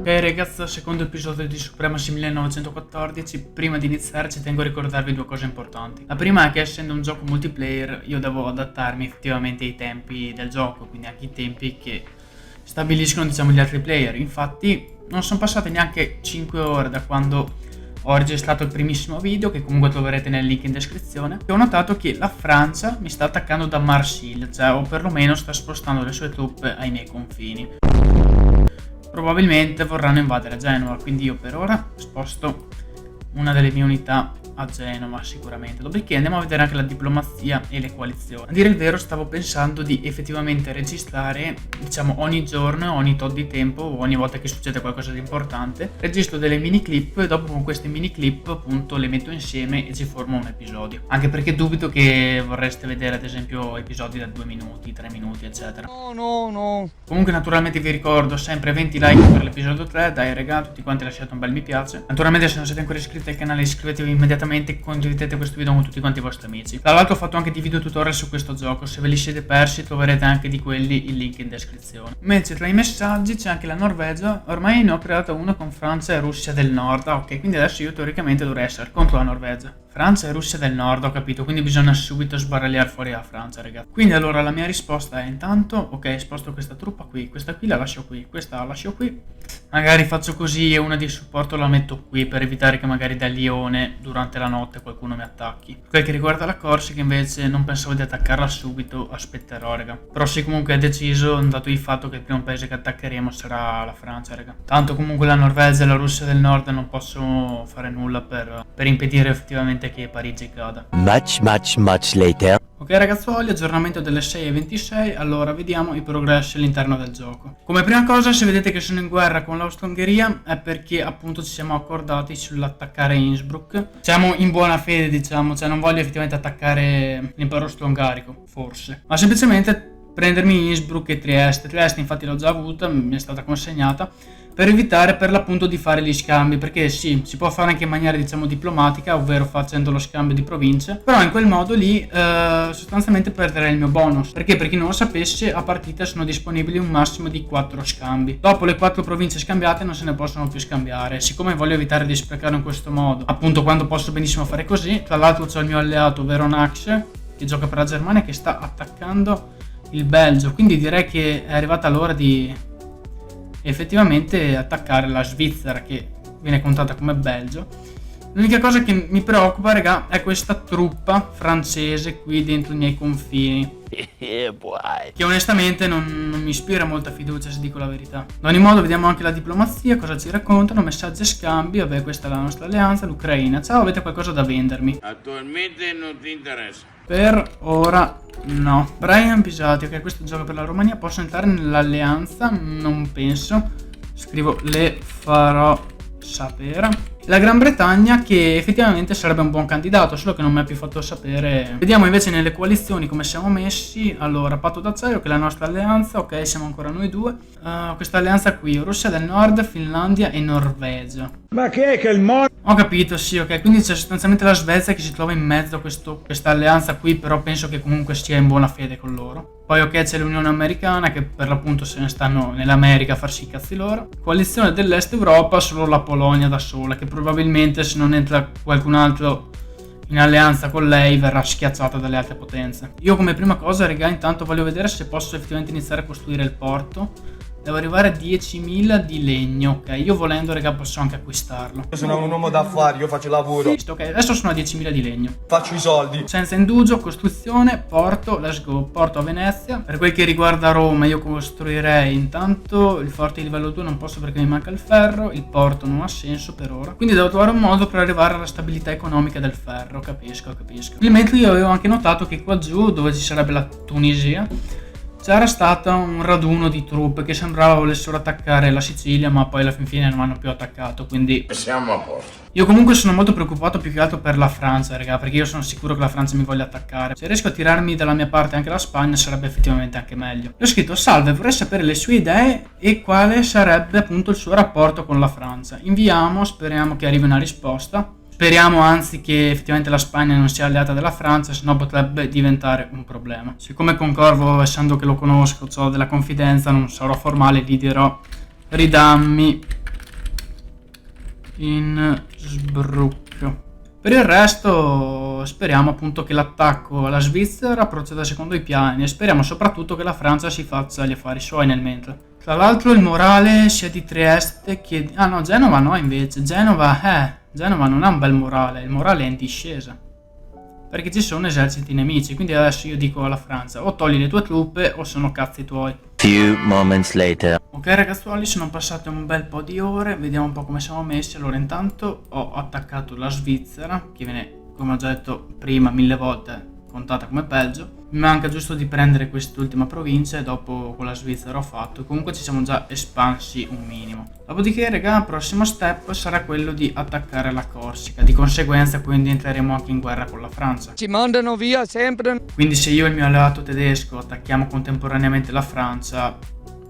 Ok ragazzi, secondo episodio di Supremacy 1914, prima di iniziare ci tengo a ricordarvi due cose importanti. La prima è che essendo un gioco multiplayer io devo adattarmi effettivamente ai tempi del gioco, quindi anche i tempi che stabiliscono gli altri player. Infatti non sono passate neanche 5 ore da quando ho registrato il primissimo video, che comunque troverete nel link in descrizione, e ho notato che la Francia mi sta attaccando da Marseille, o perlomeno sta spostando le sue truppe ai miei confini. Probabilmente vorranno invadere Genova, quindi io per ora sposto una delle mie unità a Genova sicuramente. Dopodiché andiamo a vedere anche la diplomazia e le coalizioni. A dire il vero stavo pensando di effettivamente registrare, ogni giorno, ogni tot di tempo, o ogni volta che succede qualcosa di importante, registro delle mini clip e dopo con queste mini clip appunto le metto insieme e ci formo un episodio. Anche perché dubito che vorreste vedere ad esempio episodi da 2 minuti, 3 minuti eccetera. No. Comunque naturalmente vi ricordo sempre 20 like per l'episodio 3, dai raga, tutti quanti lasciate un bel mi piace. Naturalmente se non siete ancora iscritti al canale iscrivetevi immediatamente e condividete questo video con tutti quanti i vostri amici. Tra l'altro ho fatto anche di video tutorial su questo gioco, se ve li siete persi troverete anche di quelli il link in descrizione. Invece tra i messaggi c'è anche la Norvegia, ormai ne ho creato uno con Francia e Russia del Nord, ok, quindi adesso io teoricamente dovrei essere contro la Norvegia. Francia e Russia del Nord, ho capito, quindi bisogna subito sbaragliare fuori la Francia, ragazzi. Quindi allora la mia risposta è intanto, ok, sposto questa truppa qui, questa qui la lascio qui, questa la lascio qui. Magari faccio così e una di supporto la metto qui per evitare che magari da Lione durante la notte qualcuno mi attacchi. Per quel che riguarda la Corsica invece non pensavo di attaccarla subito, aspetterò, raga. Però sì, comunque è deciso, dato il fatto che il primo paese che attaccheremo sarà la Francia, raga. Tanto comunque la Norvegia e la Russia del Nord non posso fare nulla per impedire effettivamente che Parigi cada. Much later. Ok ragazzuoli, aggiornamento delle 6:26, allora vediamo i progressi all'interno del gioco. Come prima cosa, se vedete che sono in guerra con l'Austria-Ungheria è perché appunto ci siamo accordati sull'attaccare Innsbruck. Siamo in buona fede, non voglio effettivamente attaccare l'impero austro-ungarico, forse, ma semplicemente prendermi Innsbruck e Trieste. Trieste infatti l'ho già avuta, mi è stata consegnata, per evitare per l'appunto di fare gli scambi, perché sì, si può fare anche in maniera diplomatica, ovvero facendo lo scambio di province, però in quel modo lì sostanzialmente perderei il mio bonus, perché per chi non lo sapesse a partita sono disponibili un massimo di 4 scambi. Dopo le 4 province scambiate non se ne possono più scambiare. Siccome voglio evitare di sprecarlo in questo modo, appunto quando posso benissimo fare così, tra l'altro c'ho il mio alleato Veronax che gioca per la Germania che sta attaccando il Belgio, quindi direi che è arrivata l'ora di effettivamente attaccare la Svizzera, che viene contata come Belgio. L'unica cosa che mi preoccupa, raga, è questa truppa francese qui dentro i miei confini, che onestamente non mi ispira molta fiducia, se dico la verità. Ad ogni modo vediamo anche la diplomazia, cosa ci raccontano, messaggi e scambi. Vabbè, questa è la nostra alleanza, l'Ucraina. Ciao, avete qualcosa da vendermi? Attualmente non ti interessa. Per ora no. Brian Pisati, ok, questo gioca per la Romania. Posso entrare nell'alleanza? Non penso. Scrivo le farò sapere. La Gran Bretagna, che effettivamente sarebbe un buon candidato, solo che non mi ha più fatto sapere. Vediamo invece nelle coalizioni come siamo messi. Allora, patto d'acciaio, che è la nostra alleanza, ok, siamo ancora noi due. Questa alleanza qui, Russia del Nord, Finlandia e Norvegia. Ma che è che il mondo? Ho capito, sì, ok, quindi c'è sostanzialmente la Svezia che si trova in mezzo a questa alleanza qui, però penso che comunque sia in buona fede con loro. Poi ok, c'è l'Unione Americana che per l'appunto se ne stanno nell'America a farsi i cazzi loro. Coalizione dell'Est Europa, solo la Polonia da sola, che probabilmente se non entra qualcun altro in alleanza con lei verrà schiacciata dalle altre potenze. Io come prima cosa, raga, intanto voglio vedere se posso effettivamente iniziare a costruire il porto. Devo arrivare a 10.000 di legno, ok? Io volendo, raga, posso anche acquistarlo. Io sono un uomo d'affari, io faccio lavoro. Visto, ok, adesso sono a 10.000 di legno. Faccio i soldi. Senza indugio, costruzione, porto, let's go. Porto a Venezia. Per quel che riguarda Roma, io costruirei intanto il forte di livello 2, non posso perché mi manca il ferro. Il porto non ha senso per ora. Quindi devo trovare un modo per arrivare alla stabilità economica del ferro, capisco. Mentre io avevo anche notato che qua giù, dove ci sarebbe la Tunisia, c'era stato un raduno di truppe che sembrava volessero attaccare la Sicilia, ma poi alla fin fine non hanno più attaccato, quindi Siamo a posto. io comunque sono molto preoccupato più che altro per la Francia, raga, perché io sono sicuro che la Francia mi voglia attaccare. Se riesco a tirarmi dalla mia parte anche la Spagna sarebbe effettivamente anche meglio. Io ho scritto: salve, vorrei sapere le sue idee e quale sarebbe appunto il suo rapporto con la Francia. Inviamo, speriamo che arrivi una risposta. Speriamo anzi che effettivamente la Spagna non sia alleata della Francia, sennò potrebbe diventare un problema. Siccome con Corvo, essendo che lo conosco, ho della confidenza, non sarò formale, gli dirò: ridammi Innsbruck. Per il resto speriamo appunto che l'attacco alla Svizzera proceda secondo i piani e speriamo soprattutto che la Francia si faccia gli affari suoi nel mentre. Tra l'altro il morale sia di Trieste che... Ah no, Genova no invece. Genova non ha un bel morale, il morale è in discesa. Perché ci sono eserciti nemici, quindi adesso io dico alla Francia o togli le tue truppe o sono cazzi tuoi. Few moments later. Ok ragazzuoli, sono passate un bel po' di ore, vediamo un po' come siamo messi. Allora intanto ho attaccato la Svizzera, che viene, come ho già detto prima 1000 volte, contata come Belgio. Mi manca giusto di prendere quest'ultima provincia e dopo con la Svizzera ho fatto. Comunque ci siamo già espansi un minimo. Dopodiché raga, il prossimo step sarà quello di attaccare la Corsica. Di conseguenza quindi entreremo anche in guerra con la Francia. Ci mandano via sempre. Quindi se io e il mio alleato tedesco attacchiamo contemporaneamente la Francia,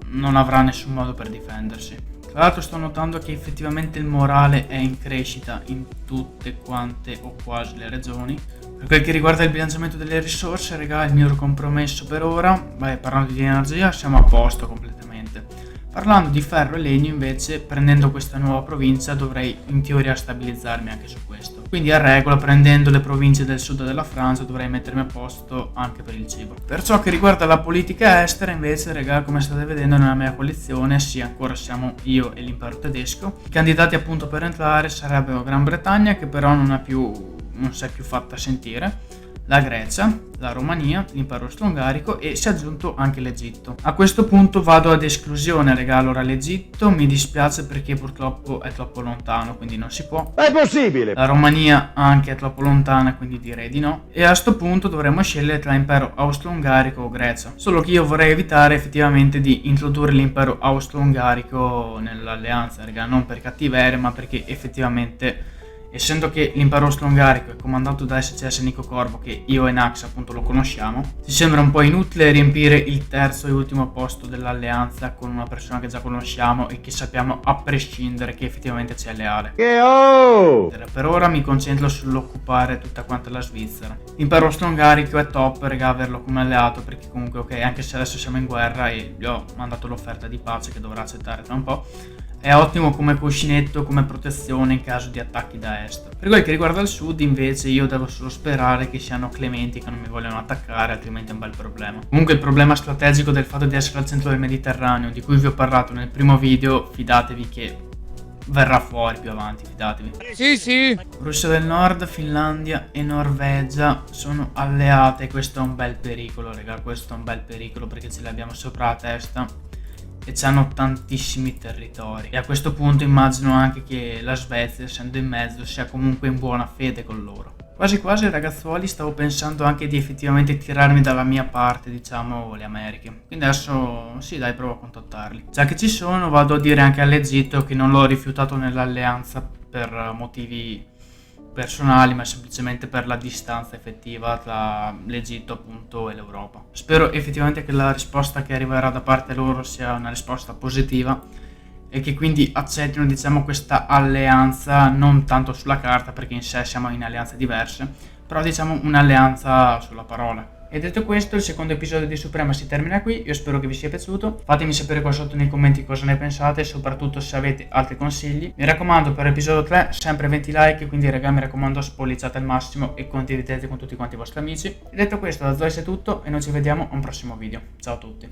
non avrà nessun modo per difendersi. Tra l'altro sto notando che effettivamente il morale è in crescita in tutte quante o quasi le regioni. Per quel che riguarda il bilanciamento delle risorse, raga, il mio compromesso per ora, parlando di energia siamo a posto completamente. Parlando di ferro e legno invece, prendendo questa nuova provincia dovrei in teoria stabilizzarmi anche su questo. Quindi a regola, prendendo le province del sud della Francia dovrei mettermi a posto anche per il cibo. Per ciò che riguarda la politica estera invece, raga, come state vedendo nella mia coalizione, sì, ancora siamo io e l'impero tedesco. I candidati appunto per entrare sarebbero Gran Bretagna, che però non si è più fatta sentire, la Grecia, la Romania, l'impero austro-ungarico e si è aggiunto anche l'Egitto. A questo punto vado ad esclusione, raga. Allora l'Egitto mi dispiace perché purtroppo è troppo lontano, quindi non si può. È possibile! La Romania anche è troppo lontana, quindi direi di no. E a sto punto dovremmo scegliere tra impero austro-ungarico o Grecia. Solo che io vorrei evitare effettivamente di introdurre l'impero austro-ungarico nell'alleanza, raga. Non per cattiveria, ma perché effettivamente, essendo che l'impero austro-ungarico è comandato da SCS Nico Corvo, che io e Nax appunto lo conosciamo, ci sembra un po' inutile riempire il terzo e ultimo posto dell'alleanza con una persona che già conosciamo e che sappiamo a prescindere che effettivamente ci è leale. Per ora mi concentro sull'occupare tutta quanta la Svizzera. L'impero austro-ungarico è top, raga, averlo come alleato, perché comunque ok, anche se adesso siamo in guerra e gli ho mandato l'offerta di pace che dovrà accettare tra un po', è ottimo come cuscinetto, come protezione in caso di attacchi da est. Per quel che riguarda il sud invece io devo solo sperare che siano clementi, che non mi vogliono attaccare, altrimenti è un bel problema. Comunque il problema strategico del fatto di essere al centro del Mediterraneo, di cui vi ho parlato nel primo video, fidatevi che verrà fuori più avanti, fidatevi. Sì. Russia del Nord, Finlandia e Norvegia sono alleate, questo è un bel pericolo, raga, questo è un bel pericolo perché ce li abbiamo sopra la testa e c'hanno tantissimi territori. E a questo punto immagino anche che la Svezia, essendo in mezzo, sia comunque in buona fede con loro. Quasi quasi ragazzuoli stavo pensando anche di effettivamente tirarmi dalla mia parte, diciamo, le Americhe. Quindi adesso sì dai, provo a contattarli. Già che ci sono vado a dire anche all'Egitto che non l'ho rifiutato nell'alleanza per motivi personali, ma semplicemente per la distanza effettiva tra l'Egitto appunto e l'Europa. Spero effettivamente che la risposta che arriverà da parte loro sia una risposta positiva e che quindi accettino, diciamo, questa alleanza, non tanto sulla carta perché in sé siamo in alleanze diverse, però diciamo un'alleanza sulla parola. E detto questo, il secondo episodio di Suprema si termina qui, io spero che vi sia piaciuto, fatemi sapere qua sotto nei commenti cosa ne pensate e soprattutto se avete altri consigli. Mi raccomando, per l'episodio 3 sempre 20 like, quindi raga mi raccomando spolliciate al massimo e condividete con tutti quanti i vostri amici. E detto questo, da Zois è tutto e noi ci vediamo a un prossimo video, ciao a tutti.